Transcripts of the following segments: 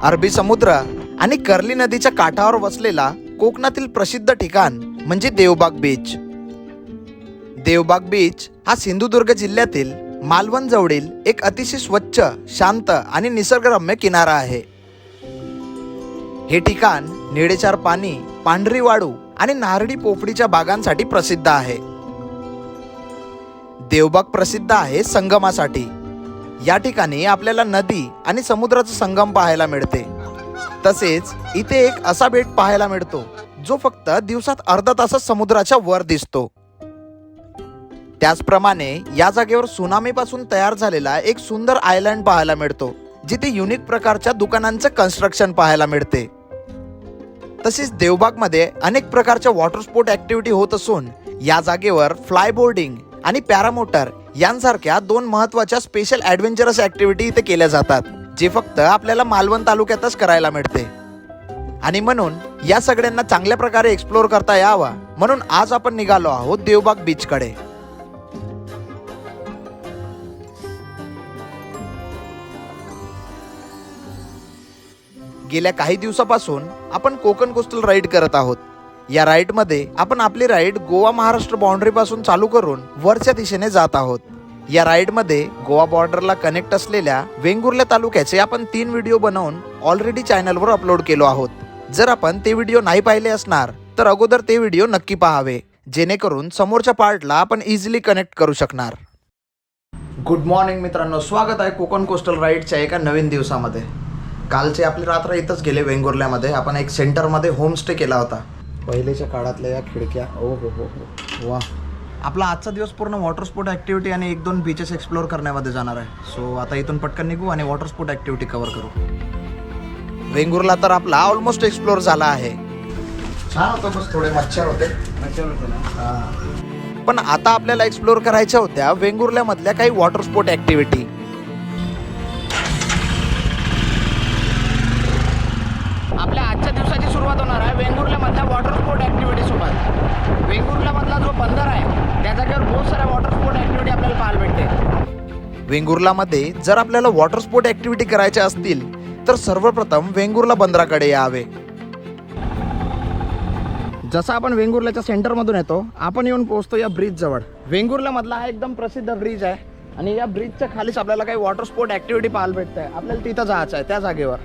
अरबी समुद्र आणि कर्ली नदीच्या काठावर वसलेला कोकणातील प्रसिद्ध ठिकाण म्हणजे देवबाग बीच. देवबाग बीच हा सिंधुदुर्ग जिल्ह्यातील मालवण जवळील एक अतिशय स्वच्छ, शांत आणि निसर्गरम्य किनारा आहे. हे ठिकाण निळेचार पाणी, पांढरी वाळू आणि नारळी पोफळीच्या बागांसाठी प्रसिद्ध आहे. देवबाग प्रसिद्ध आहे संगमासाठी. या ठिकाणी आपल्याला नदी आणि समुद्राचा संगम पाहायला मिळते. तसेच इथे एक असा बेट पाहायला मिळतो जो फक्त दिवसात अर्धा तासच समुद्राच्या वर दिसतो. त्याचप्रमाणे या जागेवर सुनामीपासून तयार झालेला एक सुंदर आयलँड पाहायला मिळतो, जिथे युनिक प्रकारच्या दुकानांचं कन्स्ट्रक्शन पाहायला मिळते. तसेच देवबागमध्ये अनेक प्रकारच्या वॉटर स्पोर्ट ऍक्टिव्हिटी होत असून या जागेवर फ्लाय बोर्डिंग आणि पॅरामोटर यांसारख्या दोन महत्त्वाच्या स्पेशल ॲडव्हेंचरस ऍक्टिव्हिटी इथे केल्या जातात, जे फक्त आपल्याला मालवण तालुक्यातच करायला मिळते. आणि म्हणून या सगळ्यांना चांगल्या प्रकारे एक्सप्लोर करता यावा म्हणून आज आपण निघालो आहोत देवबाग बीचकडे. गेल्या काही दिवसापासून आपण कोकण कोस्टल राईड करत आहोत. या राईडमध्ये आपण आपली राईड गोवा महाराष्ट्र बाउंड्री पासून चालू करून वरच्या दिशेने जात आहोत. या राईडमध्ये गोवा बॉर्डरला कनेक्ट असलेल्या वेंगुर्ला तालुक्याचे आपण 3 व्हिडिओ बनवून ऑलरेडी चॅनलवर अपलोड केलो आहोत. जर आपण ते व्हिडिओ नाही पाहिले असणार तर अगोदर ते व्हिडिओ नक्की पाहावे, जेणेकरून समोरच्या पार्टला आपण इझिली कनेक्ट करू शकणार. गुड मॉर्निंग मित्रांनो, स्वागत आहे कोकण कोस्टल राईडच्या एका नवीन दिवसामध्ये. कालचे आपली रात्र इथंच गेले वेंगुर्ल्यामध्ये. आपण एक सेंटरमध्ये होमस्टे केला होता. पहिलेच्या काळातल्या या खिडक्या, ओ हो हो हो वा. आपला आजचा दिवस पूर्ण वॉटर स्पोर्ट ॲक्टिव्हिटी आणि 1-2 बीचेस एक्सप्लोर करण्यामध्ये जाणार आहे. सो आता इथून पटकन निघू आणि वॉटर स्पोर्ट ॲक्टिव्हिटी कव्हर करू. वेंगुर्ला तर आपला ऑलमोस्ट एक्सप्लोर झाला आहे. छान होतं, बस थोडे मच्छर होते ना. पण आता आपल्याला एक्सप्लोर करायच्या होत्या वेंगुर्ल्यामधल्या काही वॉटर स्पोर्ट ॲक्टिव्हिटी. आपल्या आजच्या दिवसाची सुरुवात होणार आहे वेंगुर्ल्यामधल्या वॉटर स्पोर्ट ॲक्टिव्हिटी सोबत. वेंगुर्ल्यामधला जो बंदर आहे त्या जागेवर बहुत साऱ्या वॉटर स्पोर्ट ॲक्टिव्हिटी आपल्याला पाहायला भेटते. वेंगुर्ल्यामध्ये जर आपल्याला वॉटर स्पोर्ट ॲक्टिव्हिटी करायच्या असतील तर सर्वप्रथम वेंगुर्ला बंदराकडे यावे. जसं आपण वेंगुर्ल्याच्या सेंटरमधून येतो, आपण येऊन पोहोचतो या ब्रिज जवळ. वेंगुर्ल्यामधला हा एकदम प्रसिद्ध ब्रिज आहे आणि या ब्रिजच्या खालीच आपल्याला काही वॉटर स्पोर्ट ॲक्टिव्हिटी पाहायला भेटते. आपल्याला तिथं जायचं आहे त्या जागेवर.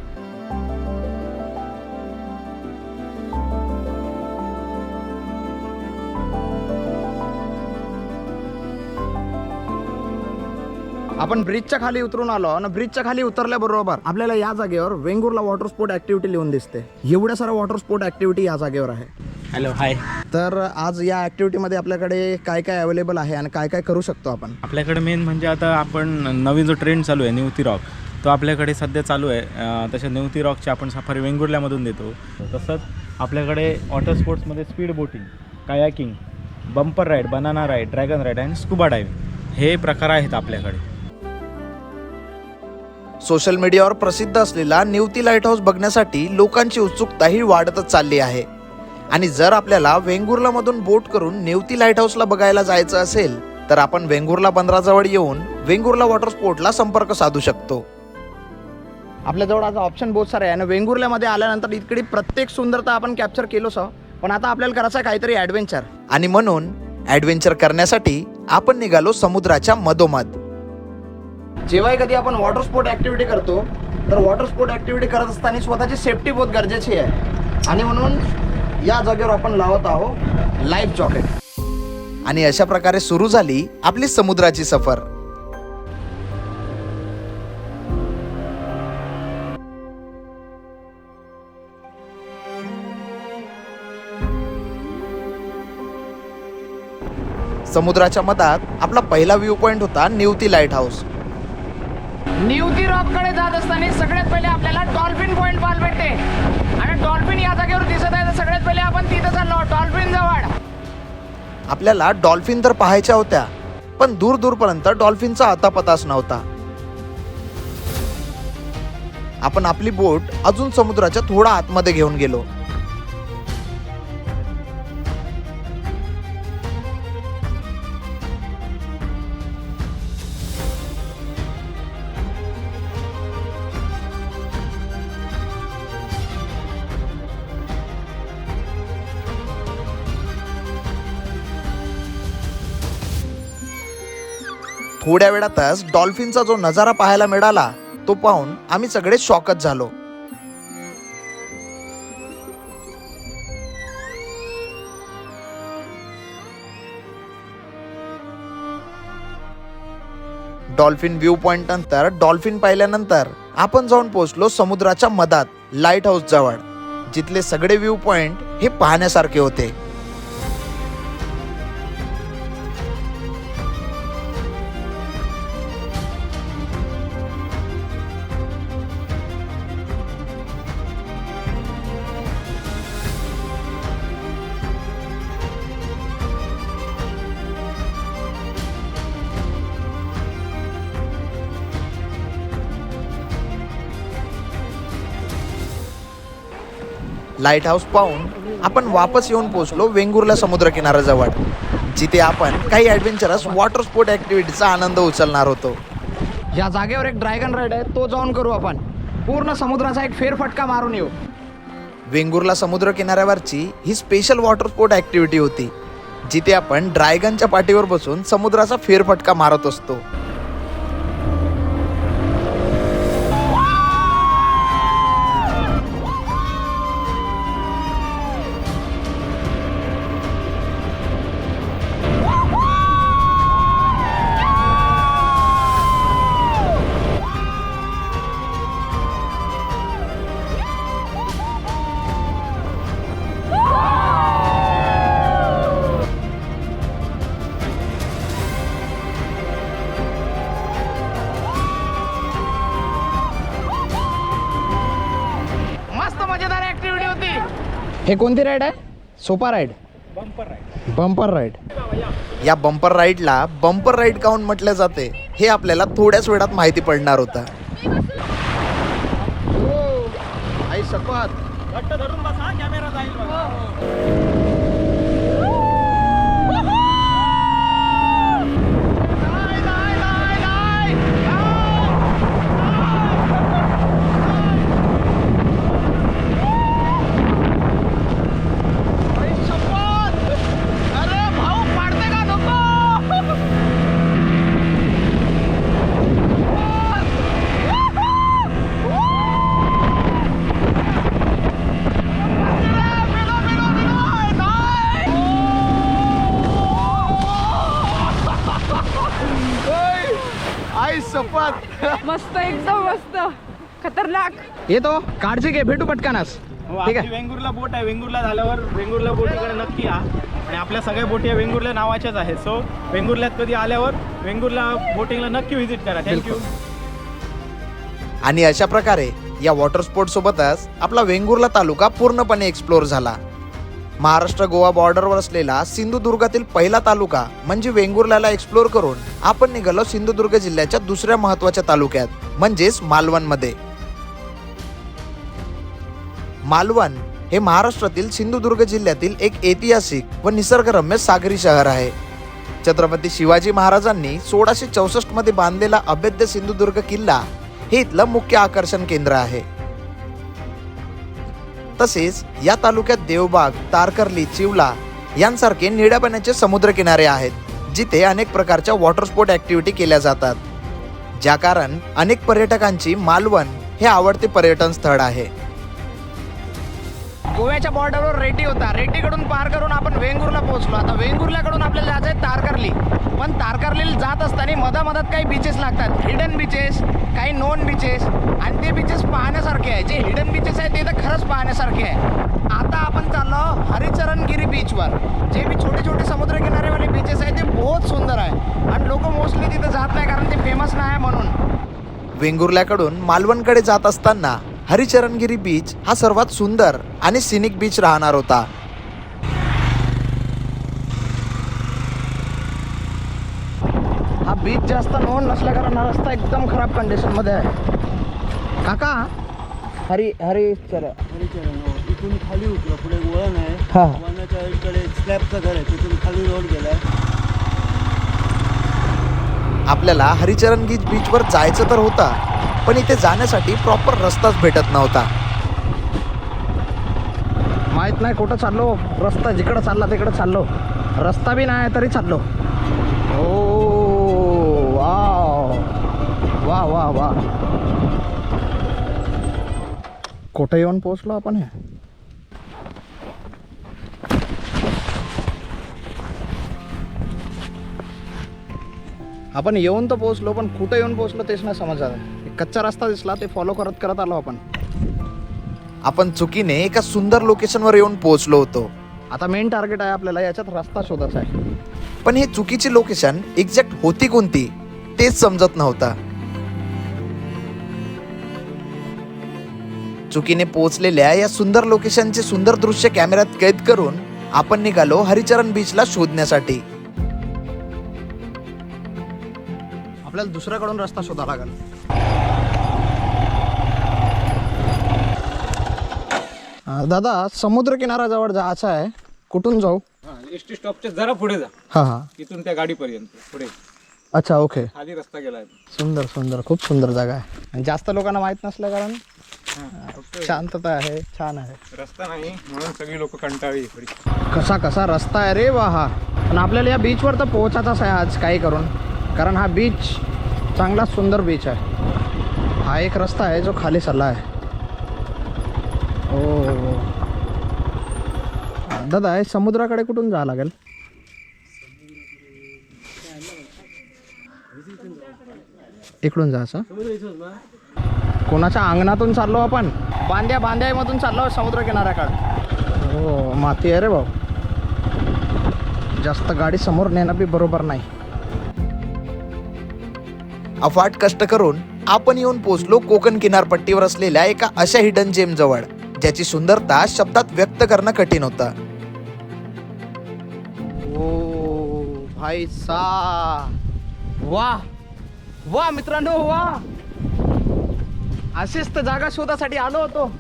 आपण ब्रिजच्या खाली उतरून आलो आणि ब्रिजच्या खाली उतरल्याबरोबर आपल्याला या जागेवर वेंगुर्ला वॉटर स्पोर्ट ॲक्टिव्हिटी लिहून दिसते. एवढ्या साऱ्या वॉटर स्पोर्ट ॲक्टिव्हिटी या जागेवर आहे. हॅलो, हाय. तर आज या ॲक्टिव्हिटीमध्ये आपल्याकडे काय काय अवेलेबल आहे आणि काय काय करू शकतो आपण? आपल्याकडे मेन म्हणजे आता आपण नवीन जो ट्रेंड चालू आहे निवती रॉक, तो आपल्याकडे सध्या चालू आहे. तशा निवती रॉकची आपण सफारी वेंगुर्ल्यामधून देतो. तसंच आपल्याकडे वॉटर स्पोर्ट्समध्ये speed boating, kayaking, bumper ride, banana ride, dragon ride आणि स्कुबा डायव्हिंग हे प्रकार आहेत आपल्याकडे. सोशल मीडियावर प्रसिद्ध असलेला निवती लाईट हाऊस बघण्यासाठी लोकांची उत्सुकताही वाढतच चालली आहे. आणि जर आपल्याला वेंगुर्लामधून बोट करून निवती लाईट हाऊसला बघायला जायचं असेल तर आपण वेंगुर्ला बंदराजवळ येऊन वेंगुर्ला वॉटर स्पोर्टला संपर्क साधू शकतो. आपल्याजवळ आता ऑप्शन बहुत सारे आहे आणि वेंगुर्ल्यामध्ये आल्यानंतर इकडे प्रत्येक सुंदरता आपण कॅप्चर केलोच, पण आता आपल्याला करायचं आहे काहीतरी ॲडव्हेंचर. आणि म्हणून ॲडव्हेंचर करण्यासाठी आपण निघालो समुद्राच्या मधोमध. जेव्हा कधी आपण वॉटर स्पोर्ट ॲक्टिव्हिटी करतो तर वॉटर स्पोर्ट ॲक्टिव्हिटी करत असताना स्वतःची सेफ्टी बहुत गरजेची आहे. आणि म्हणून या जागेवर आपण लावत आहोत लाईफ जॉकेट. आणि अशा प्रकारे सुरू झाली आपली समुद्राची सफर. समुद्राच्या मधात आपला पहिला व्ह्यू पॉइंट होता निवती लाईट हाऊस. निवती रॉककडे जात असताना सगळ्यात पहिले आपल्याला डॉल्फिन पॉइंट पाहायला भेटते आणि डॉल्फिन या जागेवर दिसत आहे. तर सगळ्यात पहिले आपण तिथं चाललो डॉल्फिन जवळ. आपल्याला डॉल्फिन तर पाहायच्या होत्या, पण दूर दूरपर्यंत डॉल्फिनचा अतापताच नव्हता. आपण आपली बोट अजून समुद्राच्या थोडा आतमध्ये घेऊन गेलो. थोड्या वेळातच डॉल्फिनचा जो नजारा पाहायला मिळाला तो पाहून आम्ही सगळे शॉकच झालो. डॉल्फिन व्ह्यू पॉइंट नंतर डॉल्फिन पाहिल्यानंतर आपण जाऊन पोहोचलो समुद्राच्या मधात लाईट हाऊस जवळ, जिथले सगळे व्ह्यू पॉइंट हे पाहण्यासारखे होते. लाईट हाऊस पाहून आपण वापस येऊन पोहोचलो वेंगुर्ला समुद्र किनाऱ्याजवळ, जिथे आपण काही ॲडव्हेंचरस वॉटर स्पोर्ट ॲक्टिव्हिटीचा आनंद उचलणार होतो. या जागेवर एक ड्रॅगन राईड आहे, तो जाऊन करू आपण. पूर्ण समुद्राचा एक फेरफटका मारून येऊ. वेंगुर्ला समुद्र किनाऱ्यावरची ही स्पेशल वॉटर स्पोर्ट ॲक्टिव्हिटी होती, जिथे आपण ड्रॅगनच्या पाठीवर बसून समुद्राचा फेरफटका मारत असतो. हे कोणती राईड आहे? सोपा राईड, बंपर राईड. या बंपर राईडला बंपर राईड काऊन म्हटलं जाते हे आपल्याला थोड्याच वेळात माहिती पडणार होतं. आई सपत मस्त, एकदम मस्त, खतरनाक. येतो, काळजी घे, भेटू पटकनच. ठीक आहे. वेंगुर्ला बोट आहे. वेंगुर्ला झाल्यावर वेंगुर्ला बोटीकडे नक्की या. आणि आपल्या सगळ्या बोटी या वेंगुर्ला नावाच्याच आहेत. सो वेंगुर्ल्यात कधी आल्यावर वेंगुर्ला बोटिंगला नक्की व्हिजिट करा. थँक्यू. आणि अशा प्रकारे या वॉटर स्पोर्ट सोबतच आपला वेंगुर्ला तालुका पूर्णपणे एक्सप्लोर झाला. महाराष्ट्र गोवा बॉर्डरवर असलेला सिंधुदुर्गातील पहिला तालुका म्हणजे वेंगुर्ल्याला एक्सप्लोर करून आपण निघालो सिंधुदुर्ग जिल्ह्याच्या दुसऱ्या महत्त्वाच्या तालुक्यात म्हणजेच मालवणमध्ये. मालवण हे महाराष्ट्रातील सिंधुदुर्ग जिल्ह्यातील एक ऐतिहासिक व निसर्गरम्य सागरी शहर आहे. छत्रपती शिवाजी महाराजांनी 1664 मध्ये बांधलेला अभेद्य सिंधुदुर्ग किल्ला हे इथलं मुख्य आकर्षण केंद्र आहे. तसेच या तालुक्यात देवबाग, तारकर्ली, चिवला यांसारखे निळ्या पाण्याचे समुद्र किनारे आहेत, जिथे अनेक प्रकारच्या वॉटर स्पोर्ट ॲक्टिव्हिटी केल्या जातात, ज्या कारण अनेक पर्यटकांची मालवण हे आवडते पर्यटन स्थळ आहे. गोव्याच्या बॉर्डरवर रेटी होता. रेटीकडून पार करून आपण वेंगुर्ला पोहोचलो. आता वेंगुर्ल्याकडून आपल्याला जायचं आहे तारकर्ली. पण तारकर्लीला जात असताना मधामधात काही बीचेस लागतात, हिडन बीचेस, काही नॉन बीचेस, आणि ते बीचेस पाहण्यासारखे आहे. जे हिडन बीचेस आहे ते तर खरंच पाहण्यासारखे आहे. आता आपण चाललो हरिचरणगिरी बीचवर. जे बी छोटे छोटे समुद्रकिनारेवाले बीचेस आहे ते बहुत सुंदर आहे, आणि लोक मोस्टली तिथे जात नाही कारण ते फेमस नाही आहे म्हणून. वेंगुर्ल्याकडून मालवणकडे जात असताना हरिचरणगिरी बीच हा सर्वात सुंदर आणि सिनिक बीच राहणार होता. हा बीच जास्त नोंद नसल्या कारण हा रस्ता एकदम खराब कंडिशन मध्ये आहे. काका, इथून खाली उतरा, पुढे वळण आहे. हा. वळणाच्या इकडे स्लॅबचं घर आहे, तिथून खाली रोड गेलाय. आपल्याला हरिचरणगिरी बीचवर जायचं तर होता, पण इथे जाण्यासाठी प्रॉपर रस्ताच भेटत नव्हता. माहित नाही कुठं चाललो. रस्ता जिकडं चालला तिकडं चाललो. रस्ता बी नाही तरी चाललो. ओ वा वा वा, कुठे येऊन पोहोचलो आपण हे. आपण येऊन तर पोहोचलो, पण कुठे येऊन पोहोचलो तेच नाही समजलं. एक कच्चा रस्ता दिसला, ते फॉलो करत करत आलो आपण. आपण चुकीने एका सुंदर लोकेशनवर येऊन पोहोचलो होतो. आता मेन टार्गेट आहे आपल्याला, याच्यात रस्ता शोधायचा आहे. पण हे चुकीची लोकेशन एक्झॅक्ट होती कोणती तेच समजत नव्हता. चुकीने पोहोचलेल्या या सुंदर लोकेशनचे सुंदर दृश्य कॅमेऱ्यात कैद करून आपण निघालो हरिचरण बीचला शोधण्यासाठी. आपल्याला दुसऱ्याकडून रस्ता शोधावा लागेल. दादा, समुद्र किनाऱ्याजवळ जायचं आहे, कुठून जाऊ? एस टी स्टॉपच्या जरा पुढे जा, हा हा, तिथून त्या गाडीपर्यंत पुढे अच्छा, ओके. खाली रस्ता गेलाय. सुंदर सुंदर, खूप सुंदर जागा आहे. आणि जास्त लोकांना माहित नसल्या कारण शांतता आहे, छान आहे. रस्ता नाही म्हणून सगळी लोक कंटाळी इकडे. कसा कसा रस्ता आहे रे वा हा. पण आपल्याला या बीचवर तर पोहोचायचाच आहे आज काही करून, कारण हा बीच चांगला सुंदर बीच आहे. हा एक रस्ता आहे जो खाली चालला आहे. ओ दादा, हे समुद्राकडे कुठून जावं लागेल? इकडून जायचं? कोणाच्या अंगणातून चाललो आपण? बांद्यामधून चाललो समुद्र किनाऱ्याकडे. हो, माती आहे रे भाऊ. जास्त गाडी समोर नेणं बी बरोबर नाही. अफाट कष्ट करून आपण येऊन पोहोचलो कोकण किनारपट्टीवर असलेल्या एका अशा हिडन जेम जवळ, ज्याची सुंदरता शब्दात व्यक्त करणं कठीण होतं. ओ भाई सा, वा वा मित्रांनो, वा. अशीच तर जागा शोधासाठी आलो होतो,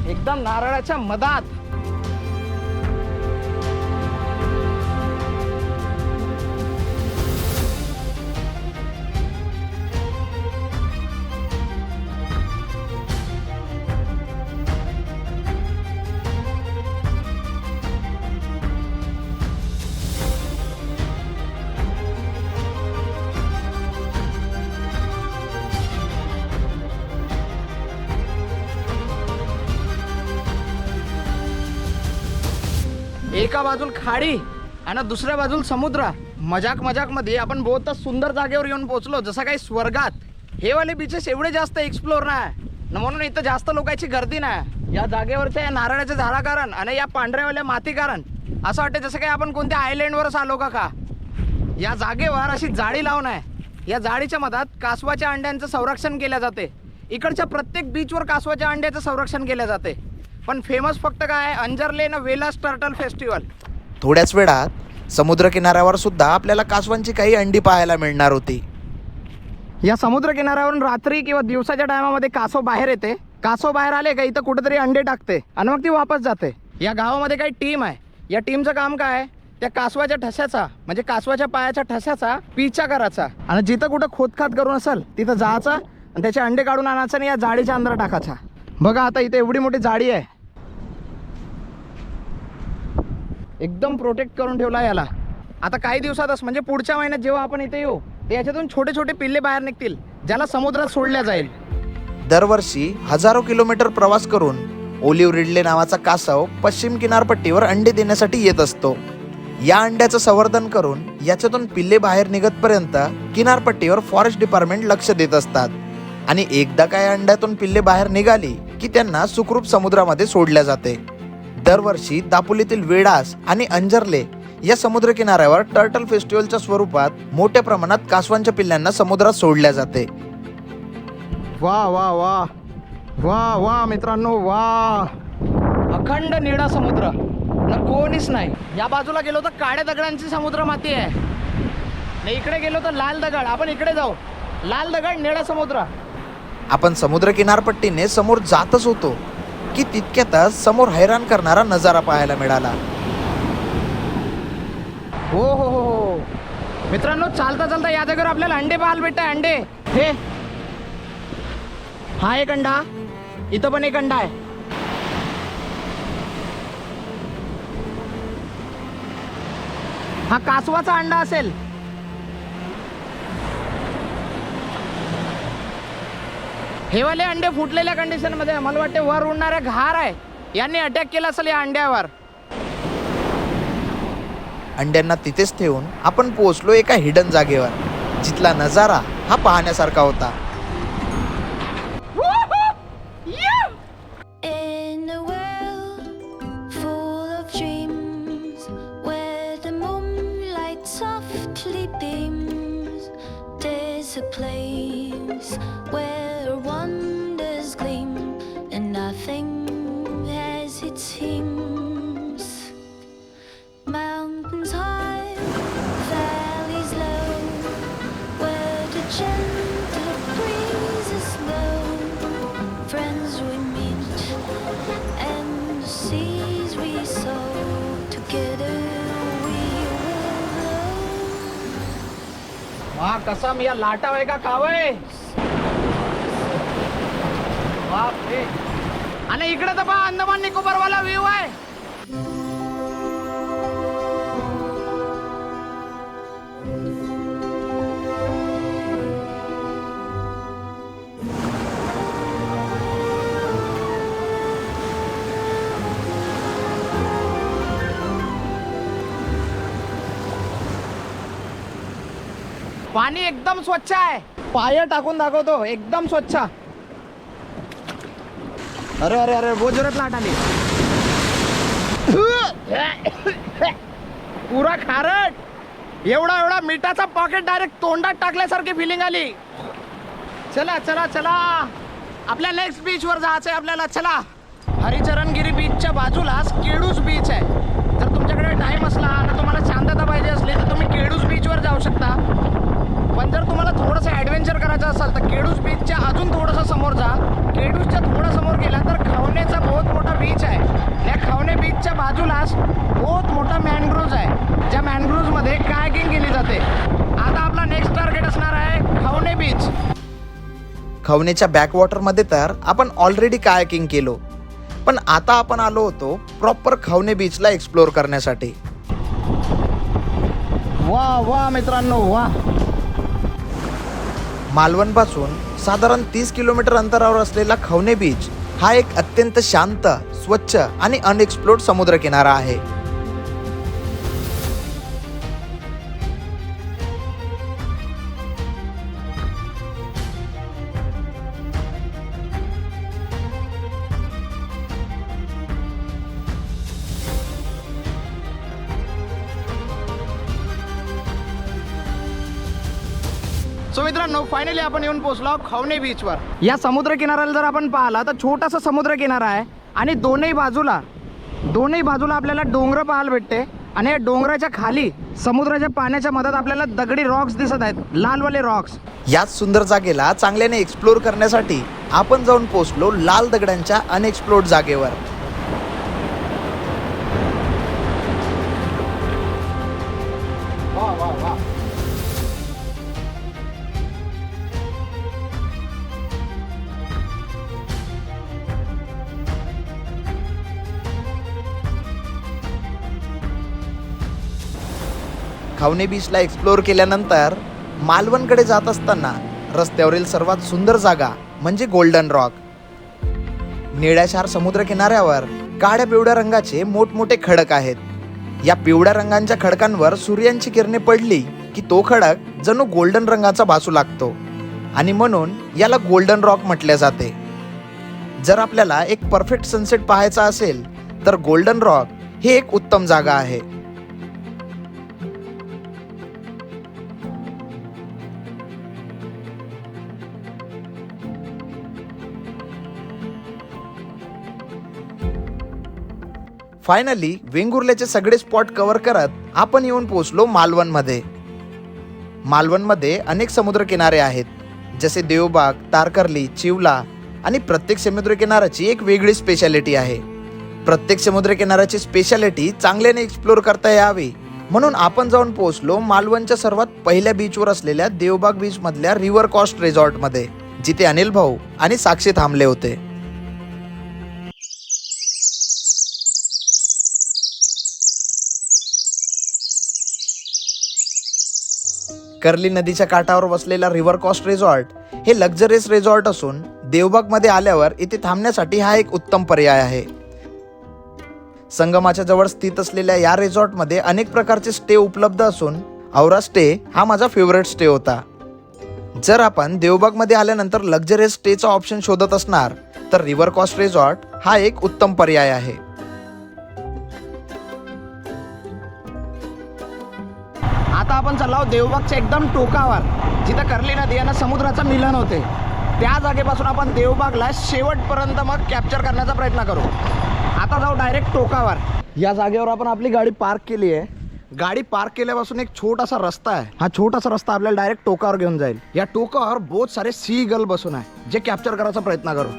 एकदम नारळाच्या मधात. एका बाजूला खाडी आणि दुसऱ्या बाजूला समुद्र. मजाक मध्ये आपण बहुत सुंदर जागेवर येऊन पोहोचलो, जसं काही स्वर्गात. हे वाले बीचेस एवढे जास्त एक्सप्लोर नाही, म्हणून इथं जास्त लोकांची गर्दी नाही. या जागेवरच्या या नारळाच्या झाडा कारण आणि या पांढऱ्यावाल्या माती कारण असं वाटतं जसं काही आपण कोणत्या आयलँडवरच आलो का. या जागेवर अशी जाळी लावून आहे. या जाळीच्या मधात कासवाच्या अंड्यांचं संरक्षण केलं जाते. इकडच्या प्रत्येक बीचवर कासवाच्या अंड्याचं संरक्षण केलं जाते. पण फेमस फक्त काय, अंजरले ना वेलास टर्टल फेस्टिवल. थोड्याच वेळात समुद्र किनाऱ्यावर सुद्धा आपल्याला कासवांची काही अंडी पाहायला मिळणार होती. या समुद्र किनाऱ्यावरून रात्री किंवा दिवसाच्या टायमामध्ये कासव बाहेर येते. कासव बाहेर आले का इथं कुठेतरी अंडे टाकते आणि मग ती वापस जाते. या गावामध्ये काही टीम आहे. या टीमचं काम काय, त्या कासवाच्या ठस्याचा म्हणजे कासवाच्या पायाच्या ठस्याचा पिछा करायचा आणि जिथं कुठं खोदखात करून असेल तिथं जायचं आणि त्याचे अंडे काढून आणायचं आणि या जाळीच्या अंदर टाकायचा. बघा आता इथे एवढी मोठी जाळी आहे, एकदम प्रोटेक्ट करून ठेवला याला. आता काही दिवसातच म्हणजे पुढच्या महिन्यात जेव्हा आपण इथे येऊ, ते याच्यातून छोटे छोटे पिल्ले बाहेर निघतील, ज्याला समुद्रात सोडल्या जाईल. दरवर्षी हजारो किलोमीटर प्रवास करून ओलिव्ह रिडले नावाचा कासव पश्चिम किनारपट्टीवर अंडे देण्यासाठी येत असतो. या अंड्याचं संवर्धन करून याच्यातून पिल्ले बाहेर निघतपर्यंत किनारपट्टीवर फॉरेस्ट डिपार्टमेंट लक्ष देत असतात. आणि एकदा काय अंड्यातून पिल्ले बाहेर निघाली की त्यांना सुखरूप समुद्रामध्ये सोडल्या जाते. दरवर्षी दापोलीतील वेडास आणि अंजरले या समुद्र किनाऱ्यावर टर्टल फेस्टिवलच्या स्वरूपात मोठ्या प्रमाणात कासवांच्या पिल्ल्यांना समुद्रात सोडल्या जाते. वा वा वा वा वा मित्रांनो, वा. अखंड निळा समुद्र न कोणीच नाही. या बाजूला गेलो तर काळ्या दगडांची समुद्र माती आहे, न इकडे गेलो तर लाल दगड. आपण इकडे जाऊ, लाल दगड निळा समुद्र. आपण समुद्र किनारपट्टीने समोर जातच होतो की तितक्यातच समोर हैराण करणारा नजारा पाहायला मिळाला. हो हो हो हो मित्रांनो, चालता चालता या जागेवर आपल्याला अंडे पाहायला भेटतात. अंडे हे, हा एक अंडा, इथं पण एक अंडा आहे. हा कासवाचा अंडा असेल. हे वाले अंडे फुटलेल्या कंडिशन मध्ये आहे. मला वाटते वर उडणारे घार आहे, यांनी अटॅक केला असेल या अंड्यावर. अंड्यांना तिथेच ठेवून आपण पोहोचलो एका हिडन जागेवर, जिथला नजारा हा पाहण्यासारखा होता. In a world full of dreams, where the moonlight softly beams, there's a place where wonders gleam, and nothing as it seems. Mountains high, valleys low, where the gentle breezes blow. Friends we meet and the seas we sow, together we will grow. वा कसम या लाटा आहे का कावय. बापरे. आणि इकडे तर पहा अंदमान निकोबार वाला व्ह्यू आहे. पाणी एकदम स्वच्छ आहे. पाय टाकून दाखवतो, एकदम स्वच्छ. अरे अरे अरे बहुत जोरात लाट आली. पुरा खारट. एवढा एवढा मिठाचा पॉकेट डायरेक्ट तोंडात टाकल्यासारखी फिलिंग आली. चला चला चला, आपल्या नेक्स्ट बीच वर जायचंय आपल्याला. चला. हरिचरणगिरी बीचच्या बाजूलाच केडूस बीच आहे. जर तुमच्याकडे टाइम असला आणि तुम्हाला शांतता पाहिजे असली तर तुम्ही केडूस बीचवर जाऊ शकता. पण जर तुम्हाला थोडंसं ॲडव्हेंचर करायचं असेल तर केडूस बीचच्या अजून थोडंसं समोर जा. केडूसच्या थोडं समोर गेला तर खवणेचा बहुत मोठा बीच आहे. या खवणे बीचच्या बाजूलाच बहुत मोठा मॅनग्रोव्ज आहे, ज्या मॅनग्रोव्जमध्ये कायाकिंग केली जाते. आता आपला नेक्स्ट टार्गेट असणार आहे खवणे बीच. खवणेच्या बॅकवॉटरमध्ये तर आपण ऑलरेडी कायाकिंग केलो, पण आता आपण आलो होतो प्रॉपर खवणे बीचला एक्सप्लोर करण्यासाठी. वा वा मित्रांनो वा. मालवणपासून साधारण 30 किलोमीटर अंतरावर असलेला खवणे बीच हा एक अत्यंत शांत, स्वच्छ आणि अनएक्सप्लोर्ड समुद्रकिनारा आहे. सो मित्रांनो फायनली आपण येऊन पोहोचलो खवणे बीचवर. या समुद्र किनाऱ्याला जर आपण पाहिला तर छोटासा समुद्र किनारा आहे आणि दोन्ही बाजूला आपल्याला डोंगर पाहायला भेटते. आणि या डोंगराच्या खाली समुद्राच्या पाण्याच्या मधात आपल्याला दगडी रॉक्स दिसत आहेत, लालवाले रॉक्स. याच सुंदर जागेला चांगल्याने एक्सप्लोर करण्यासाठी आपण जाऊन पोहोचलो लाल दगडांच्या अनएक्सप्लोर्ड जागेवर. वा वा वा. खवणे बीचला एक्सप्लोर केल्यानंतर मालवणकडे जात असताना रस्त्यावरील सर्वात सुंदर जागा म्हणजे गोल्डन रॉक. निळ्याशार समुद्र किनाऱ्यावर काळ्या पिवळ्या रंगाचे मोठमोठे खडक आहेत. या पिवळ्या रंगांच्या खडकांवर सूर्यांची किरणे पडली की तो खडक जणू गोल्डन रंगाचा भासू लागतो आणि म्हणून याला गोल्डन रॉक म्हटले जाते. जर आपल्याला एक परफेक्ट सनसेट पाहायचा असेल तर गोल्डन रॉक ही एक उत्तम जागा आहे. फायनली वेंगुर्ल्याचे सगळे स्पॉट कव्हर करत आपण येऊन पोहोचलो मालवणमध्ये. मालवणमध्ये अनेक समुद्रकिनारे आहेत, जसे देवबाग, तारकर्ली, चिवला आणि प्रत्येक समुद्रकिनाऱ्याची एक वेगळी स्पेशालिटी आहे. प्रत्येक समुद्रकिनाऱ्याची स्पेशालिटी चांगल्याने एक्सप्लोर करता यावी म्हणून आपण जाऊन पोहोचलो मालवणच्या सर्वात पहिल्या बीचवर असलेल्या देवबाग बीच मधल्या रिव्हर कॉस्ट रिसॉर्टमध्ये, जिथे अनिल भाऊ आणि साक्षी थांबले होते. कर्ली नदीच्या काठावर वसलेला रिव्हर कॉस्ट रिसॉर्ट हे लक्झरियस रिसॉर्ट असून देवबागमध्ये आल्यावर इथे थांबण्यासाठी हा एक उत्तम पर्याय आहे. संगमाच्या जवळ स्थित असलेल्या या रिसॉर्टमध्ये अनेक प्रकारचे स्टे उपलब्ध असून औरा स्टे हा माझा फेवरेट स्टे होता. जर आपण देवबागमध्ये आल्यानंतर लक्झरियस स्टेचा ऑप्शन शोधत असणार तर रिव्हर कॉस्ट रिसॉर्ट हा एक उत्तम पर्याय आहे. आता आपण चाललो आहोत देवबागच्या एकदम टोकावर, जिथं कर्ली नदी आणि समुद्राचं मिलन होते. त्या जागेपासून आपण देवबागला शेवटपर्यंत मग कॅप्चर करण्याचा प्रयत्न करू. आता जाऊ डायरेक्ट टोकावर. या जागेवर आपण आपली गाडी पार्क केली आहे. गाडी पार्क केल्यापासून एक छोटासा रस्ता आहे. हा छोटासा रस्ता आपल्याला डायरेक्ट टोकावर घेऊन जाईल. या टोकावर बहुत सारे सी गल बसून आहे, जे कॅप्चर करायचा प्रयत्न करू.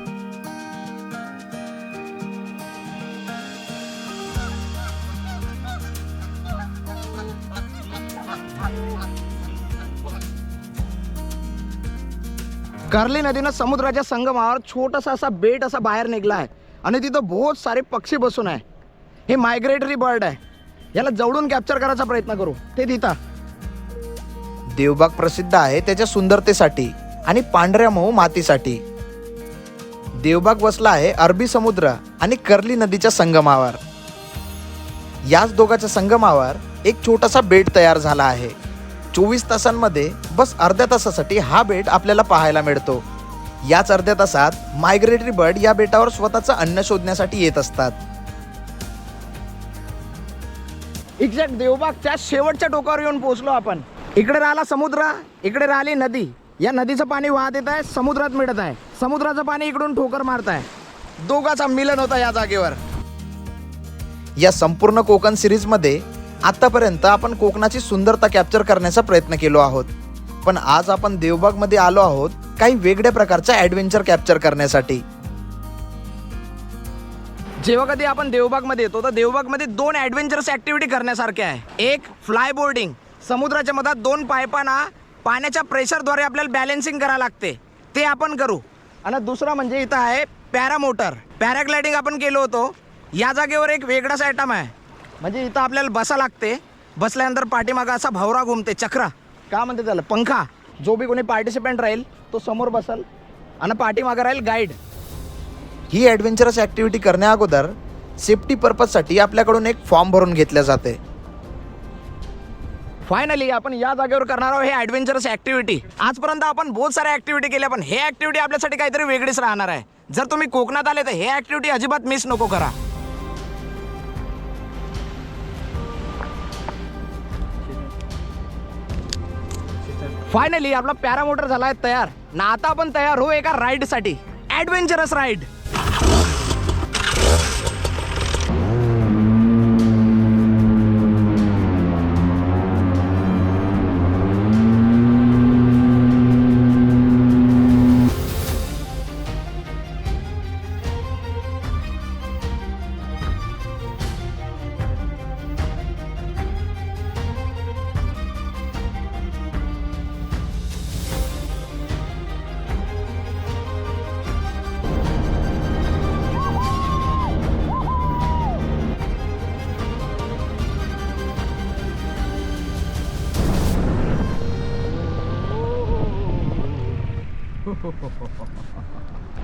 कर्ली नदीनं समुद्राच्या संगमावर छोटासा असा बेट असा बाहेर निघला आहे आणि तिथं बहुत सारे पक्षी बसून आहे. हे मायग्रेटरी बर्ड आहे. याला जवळून कॅप्चर करायचा प्रयत्न करू. ते तिथं देवबाग प्रसिद्ध आहे त्याच्या सुंदरतेसाठी आणि पांढऱ्या मऊ मातीसाठी. देवबाग वसला आहे अरबी समुद्र आणि कर्ली नदीच्या संगमावर. याच दोघांच्या संगमावर एक छोटासा बेट तयार झाला आहे. 24 तासांमध्ये बस अर्ध्या तासासाठी हा बेट आपल्याला पाहायला मिळतो. याच अर्ध्या तासात मायग्रेटरी बर्ड या बेटावर स्वतःचं अन्न शोधण्यासाठी येत असतात. एक्झॅक्ट देवबागच्या शेवटच्या टोकावर येऊन पोहोचलो आपण. इकडे राहिला समुद्र, इकडे राहिली नदी. या नदीचं पाणी वाहत येत आहे, समुद्रात मिळत आहे. समुद्राचं पाणी इकडून ठोकर मारत आहे. दोघांचा मिलन होता या जागेवर. या संपूर्ण कोकण सिरीजमध्ये आतापर्यंत आपण कोकणाची सुंदरता कॅप्चर करण्याचा प्रयत्न केलो आहोत. पण आज आपण देवबागमध्ये आलो आहोत काही वेगळ्या प्रकारचा ॲडव्हेंचर कॅप्चर करण्यासाठी. जेव्हा कधी आपण देवबागमध्ये येतो तर देवबागमध्ये 2 ॲडव्हेंचरस ॲक्टिव्हिटी करण्यासारख्या आहे. एक फ्लाय बोर्डिंग, समुद्राच्या मधात 2 पायपांना पाण्याच्या प्रेशरद्वारे आपल्याला बॅलेन्सिंग करावं लागते, ते आपण करू. आणि दुसरा म्हणजे इथं आहे पॅरामोटर. पॅराग्लायडिंग आपण केलो होतो. या जागेवर एक वेगळाच आयटम आहे. म्हणजे इथं आपल्याला बसा लागते. बसल्यानंतर पाठीमागं असा भवरा घुमते, चक्र का म्हणते त्याला, पंखा. जो बी कोणी पार्टिसिपेंट राहील तो समोर बसल आणि पाठीमागं राहील गाईड. ही ॲडव्हेंचरस ॲक्टिव्हिटी करण्या अगोदर सेफ्टी पर्पजसाठी आपल्याकडून एक फॉर्म भरून घेतल्या जाते. फायनली आपण या जागेवर करणार आहोत हे ॲडव्हेंचरस ॲक्टिव्हिटी. आजपर्यंत आपण बहुत साऱ्या ॲक्टिव्हिटी केल्या, पण हे ॲक्टिव्हिटी आपल्यासाठी काहीतरी वेगळीच राहणार आहे. जर तुम्ही कोकणात आले तर हे ॲक्टिव्हिटी अजिबात मिस नको करा. फायनली आपला पॅरामोटर झालाय तयार ना. आता आपण तयार हो एका राईडसाठी, ॲडव्हेंचरस राईड.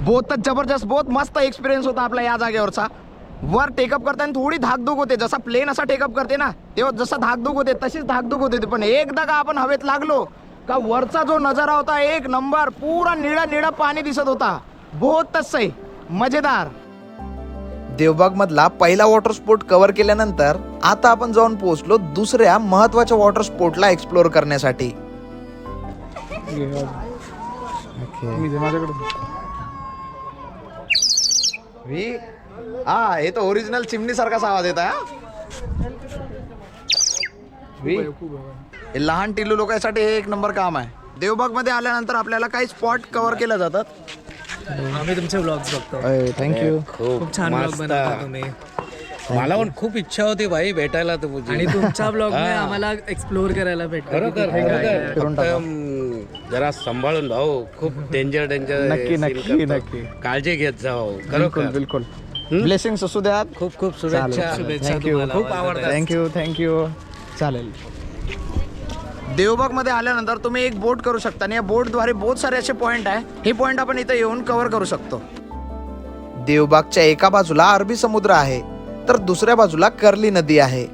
बहुत जबरदस्त, बहुत मस्त एक्सपिरियन्स होता आपला या जागेवरचा. वर टेकअप करताना थोडी धाकधूक होते. जसा प्लेन असा टेकअप करते ना तेव्हा जसा धाकधूक होते तशीच धाकधूक होते. पण एकदा का आपण हवेत लागलो का वरचा जो नजारा होता एक नंबर. पूरा निळा निळा पाणी दिसत होता. बहुत सही, मजेदार. देवबागमधला पहिला वॉटर स्पोर्ट कव्हर केल्यानंतर आता आपण जाऊन पोहोचलो दुसऱ्या महत्त्वाच्या वॉटर स्पोर्टला एक्सप्लोर करण्यासाठी. हा, हे तर ओरिजिनल चिमणी सारखाच आवाज येत आहे. हे लहान टिल्लू लोकांसाठी हे एक नंबर काम आहे. देवबागमध्ये आल्यानंतर आपल्याला काही स्पॉट कव्हर केले जातात. आम्ही तुमचे व्लॉग्स बघतो. थँक्यू. खूप छान व्लॉग बनवता तुम्ही. मला पण खूप इच्छा होती भाई भेटायला तुझी. आणि तुमच्या ब्लॉगने आम्हाला एक्सप्लोर करायला भेटलं. जरा सांभाळून भाऊ, खूप डेंजर नक्की काळजी घेत जाऊ. खरोखर बिलकुल. ब्लेसिंग्स असू द्यात. खूप खूप शुभेच्छा. शुभेच्छा तुम्हाला. खूप आवडतात. थँक्यू. चालेल. देवबागमध्ये आल्यानंतर तुम्ही एक बोट करू शकता आणि या बोटद्वारे बहुत सारे असे पॉईंट आहे. हे पॉईंट आपण इथे येऊन कव्हर करू शकतो. देवबागच्या एका बाजूला अरबी समुद्र आहे तर दुसऱ्या बाजूला कर्ली नदी आहे.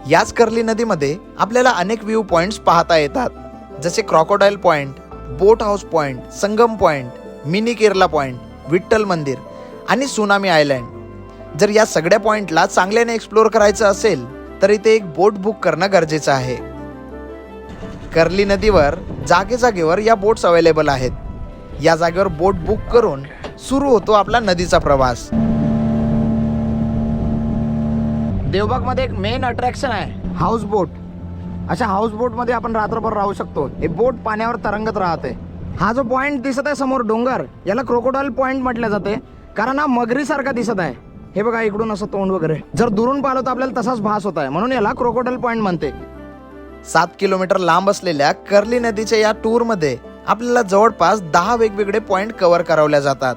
याच कर्ली नदीमध्ये आपल्याला अनेक व्ह्यू पॉइंट्स पाहता येतात, जसे crocodile point, boat house point, Sangam point, mini Kerala point, Vitthal मंदिर आणि सुनामी आयलँड. जर या सगळ्या पॉइंटला चांगल्याने एक्सप्लोर करायचं असेल तर इथे एक बोट बुक करणं गरजेचं आहे. कर्ली नदीवर जागेवर या बोट्स अवेलेबल आहेत. या जागेवर बोट बुक करून सुरू होतो आपला नदीचा प्रवास. देवबागमध्ये एक मेन अट्रॅक्शन आहे हाऊस बोट. अशा हाऊस बोटमध्ये आपण रात्रभर राहू शकतो. हे बोट पाण्यावर तरंगत राहते. हा जो पॉइंट दिसत आहे समोर डोंगर, याला क्रोकोडाईल पॉइंट म्हटलं जाते, कारण हा मगरीसारखा दिसत आहे. हे बघा इकडून असं तोंड वगैरे, जर दुरून पाहिलं तर आपल्याला तसाच भास होत आहे, म्हणून याला क्रोकोडाईल पॉइंट म्हणते. 7 किलोमीटर लांब असलेल्या कर्ली नदीच्या या टूरमध्ये आपल्याला जवळपास 10 वेगवेगळे पॉइंट कव्हर करवल्या जातात.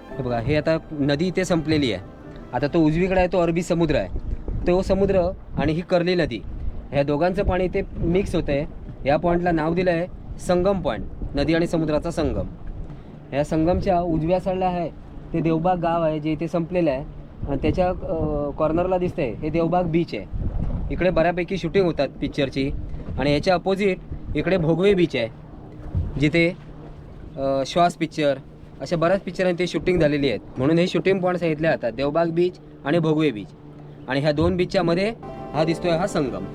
हे बघा, हे आता नदी इथे संपलेली आहे. आता तो उजवीकडे आहे तो अरबी समुद्र आहे. तो समुद्र आणि ही कर्ली नदी, ह्या दोघांचं पाणी इथे मिक्स होतं आहे. या पॉईंटला नाव दिलं आहे संगम पॉईंट, नदी आणि समुद्राचा संगम. ह्या संगमच्या उजव्या साईडला आहे ते देवबाग गाव आहे, जे इथे संपलेलं आहे. आणि त्याच्या कॉर्नरला दिसतंय हे देवबाग बीच आहे. इकडे बऱ्यापैकी शूटिंग होतात पिक्चरची. आणि याच्या अपोजिट इकडे भोगवे बीच आहे, जिथे श्वास पिक्चर अशा बऱ्याच पिक्चरांची शूटिंग झालेली आहेत. म्हणून हे शूटिंग पॉईंट सांगितले जातात, देवबाग बीच आणि भोगवे बीच. आणि ह्या दोन बीचच्या मध्ये हा दिसतोय हा संगम.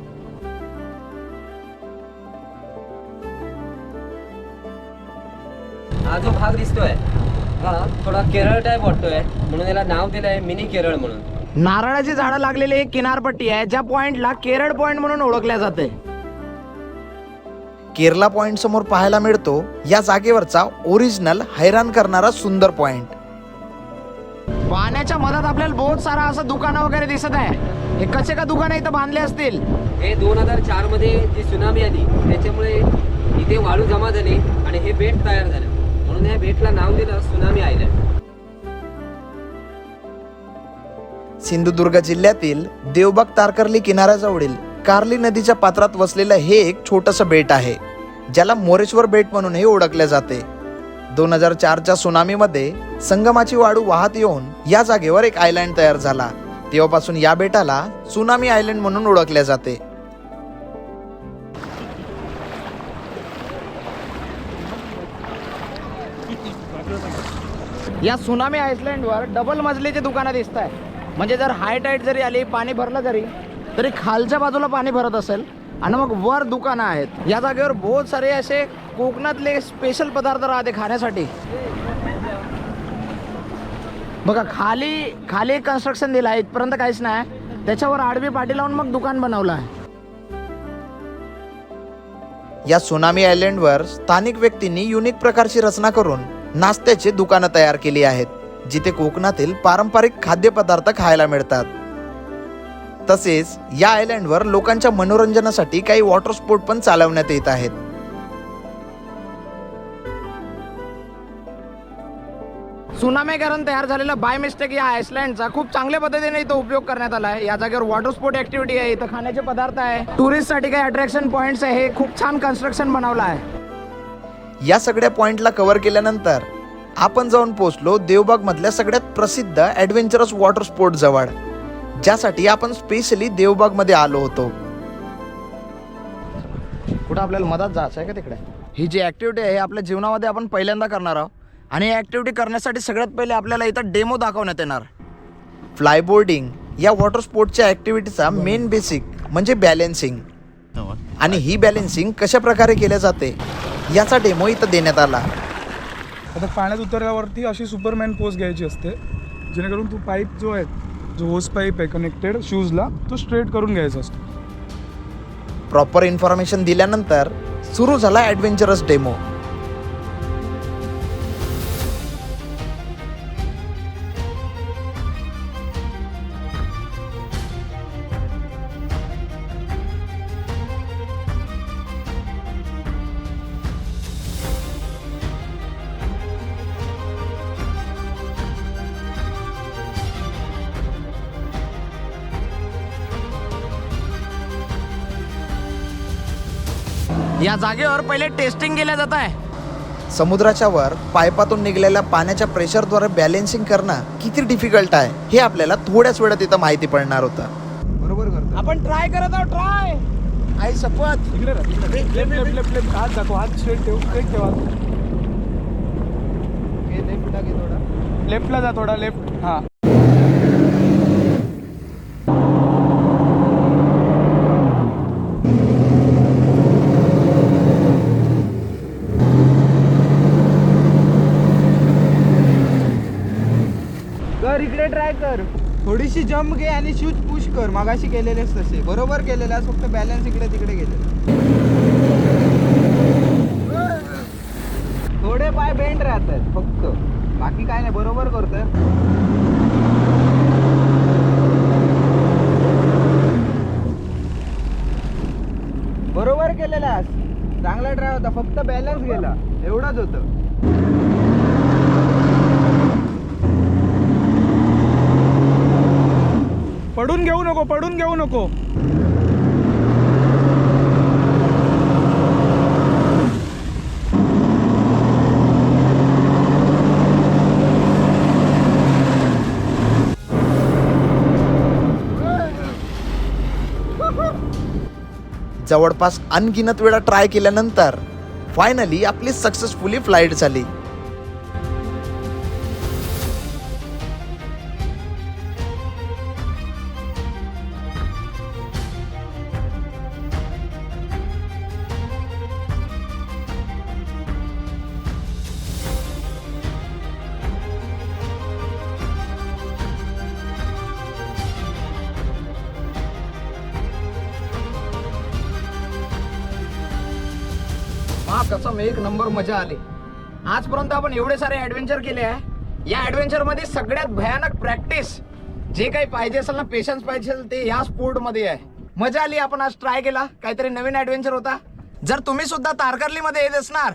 हा जो भाग दिसतोय हा थोडा केरळ टाईप वाटतोय, म्हणून याला नाव दिलं आहे मिनी केरळ म्हणून. नारळाची झाडं लागलेली एक किनारपट्टी आहे, ज्या पॉइंटला केरळ पॉइंट म्हणून ओळखल्या जाते. केरला पॉइंट समोर पाहायला मिळतो या जागेवरचा ओरिजिनल हैराण करणारा सुंदर पॉइंट. पाण्याच्या मधात आपल्याला बहुत सारा असं दुकानं वगैरे दिसत आहे. हे कसे का दुकानं इथं बांधले असतील? हे 2004 मध्ये जी सुनामी आली त्याच्यामुळे इथे वाळू जमा झाली आणि हे बेट तयार झालं, म्हणून या बेटला नाव दिलं सुनामी आयलंड. सिंधुदुर्ग जिल्ह्यातील देवबाग तारकर्ली किनाऱ्याजवळील कार्ली नदीच्या पात्रात वसलेलं हे एक छोटंसं बेट आहे, ज्याला मोरेश्वर बेट म्हणूनही ओळखले जाते. 2004च्या सुनामीमध्ये संगमाची वाळू वाहत येऊन या जागेवर एक आयलँड तयार झाला. तेव्हापासून या बेटाला सुनामी आयलँड म्हणून ओळखले जाते. या सुनामी आयलँडवर डबल मजलीची दुकानं दिसत आहे. म्हणजे जर हाय टाईड जरी आली, पाणी भरलं तरी खालच्या बाजूला पाणी भरत असेल आणि मग वर दुकानं आहेत. या जागेवर बहुत सारे असे कोकणातले स्पेशल पदार्थ राहते खाण्यासाठी. बघा खाली कन्स्ट्रक्शन दिलं आहे, इथपर्यंत काहीच नाही, त्याच्यावर आडवी पाटी लावून मग दुकान बनवलं आहे. या सुनामी आयलँडवर स्थानिक व्यक्तींनी युनिक प्रकारची रचना करून नाश्त्याची दुकानं तयार केली आहेत, जिथे कोकणातील पारंपरिक खाद्यपदार्थ खायला मिळतात. तसेच या आयलँडवर लोकांच्या मनोरंजनासाठी काही वॉटर स्पोर्ट पण चालवण्यात येत आहेत. सुनामीकरण तयार झालेला बाय मिस्टेक या आयसलँडचा खूप चांगल्या पद्धतीने इथं उपयोग करण्यात आला आहे. या जागेवर वॉटर स्पोर्ट ऍक्टिव्हिटी आहे, इथं खाण्याचे पदार्थ आहे, टुरिस्टसाठी काही अट्रॅक्शन पॉइंट्स आहे. हे खूप छान कन्स्ट्रक्शन बनवलं आहे. या सगळ्या पॉइंटला कव्हर केल्यानंतर आपण जाऊन पोहोचलो देवबाग मधल्या सगळ्यात प्रसिद्ध ॲडव्हेंचरस वॉटर स्पोर्ट जवळ, ज्यासाठी आपण स्पेशली देवबाग मध्ये आलो होतो. कुठं आपल्याला मदत जायचं आहे का तिकडे? ही जी ऍक्टिव्हिटी आहे आपल्या जीवनामध्ये आपण पहिल्यांदा करणार आहोत आणि ही ऍक्टिव्हिटी करण्यासाठी सगळ्यात पहिले आपल्याला इथं डेमो दाखवण्यात येणार. फ्लायबोर्डिंग या वॉटर स्पोर्टच्या ऍक्टिव्हिटीचा मेन बेसिक म्हणजे बॅलेन्सिंग, आणि ही बॅलेन्सिंग कशा प्रकारे केल्या जाते याचा डेमो इथं देण्यात आला. आता पाण्यात उतरल्यावरती अशी सुपरमॅन पोज घ्यायची असते, जेणेकरून तू पाईप जो आहे, जो होस पाईप आहे कनेक्टेड शूजला, तो स्ट्रेट करून घ्यायचा असतो. प्रॉपर इन्फॉर्मेशन दिल्यानंतर सुरू झाला ॲडव्हेंचरस डेमो. या जागेवर पहिले टेस्टिंग केल्या जात आहे. समुद्राच्या वर पाईपातून निघलेल्या पाण्याच्या प्रेशरद्वारे बॅलेन्सिंग करणं किती डिफिकल्ट आहे हे आपल्याला थोड्याच वेळात इथं माहिती पडणार होतं. बरोबर करतो आपण ट्राय करत आहोत. ट्राय आई शपथ. इकडे लेफ्ट हात दाखव, हात स्ट्रेट ठेव, स्ट्रेट ठेवा. लेफ्टला जा थोडा, लेफ्ट. हां कर, इकडे ट्राय कर. थोडीशी जम्प घे आणि शूज पुश कर. मागाशी केलेलेच तसे बरोबर केलेला, फक्त बॅलन्स इकडे तिकडे गेलेला. थोडे पाय बेंड राहतात फक्त, बाकी काय नाही. बरोबर करतोय. बरोबर केलेला, चांगला ट्राय होता, फक्त बॅलन्स गेला एवढंच होतं. पडून घेऊ नको, पडून घेऊ नको. जवळपास अनगिनत वेळा ट्राय केल्यानंतर फायनली आपली सक्सेसफुली फ्लाईट झाली. कसम एक नंबर मजा आली. आजपर्यंत आपण एवढे सारे ऍडव्हेंचर केले आहे. या ऍडव्हेंचर मध्ये सगळ्यात भयानक प्रॅक्टिस, जे काही पाहिजे असेल ना, पेशन्स पाहिजे असेल, ते या स्पोर्ट मध्ये आहे. मजा आली. आपण आज ट्राय केला, काहीतरी नवीन ऍडव्हेंचर होता. जर तुम्ही सुद्धा तारकर्लीमध्ये येत असणार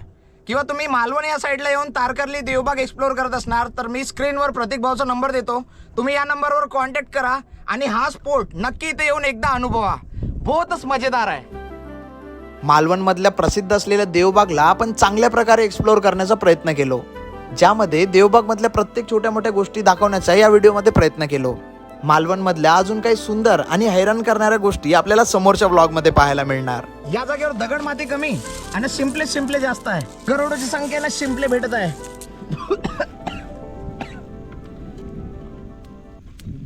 किंवा तुम्ही मालवण या साईडला येऊन तारकर्ली देवबाग एक्सप्लोर करत असणार तर मी स्क्रीनवर प्रतीक भाऊचा नंबर देतो. तुम्ही या नंबरवर कॉन्टॅक्ट करा आणि हा स्पोर्ट नक्की इथे येऊन एकदा अनुभवा. बहुतच मजेदार आहे. मालवण मधल्या प्रसिद्ध असलेल्या देवबागला आपण चांगल्या प्रकारे एक्सप्लोर करण्याचा प्रयत्न केलो, ज्यामध्ये देवबाग मधल्या प्रत्येक छोट्या मोठ्या गोष्टी दाखवण्याचा या व्हिडिओमध्ये प्रयत्न केलो. मालवण मधल्या अजून काही सुंदर आणि हैराण करणाऱ्या गोष्टी आपल्याला समोरच्या ब्लॉग मध्ये पाहायला मिळणार. या जागेवर दगड माती कमी आणि सिंपले जास्त आहे. करोडोची संख्येला शिंपले भेटत आहे.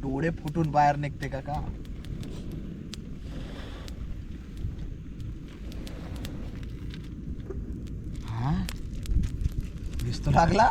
डोळे फुटून बाहेर निघते का? हा, दिसतो लागला.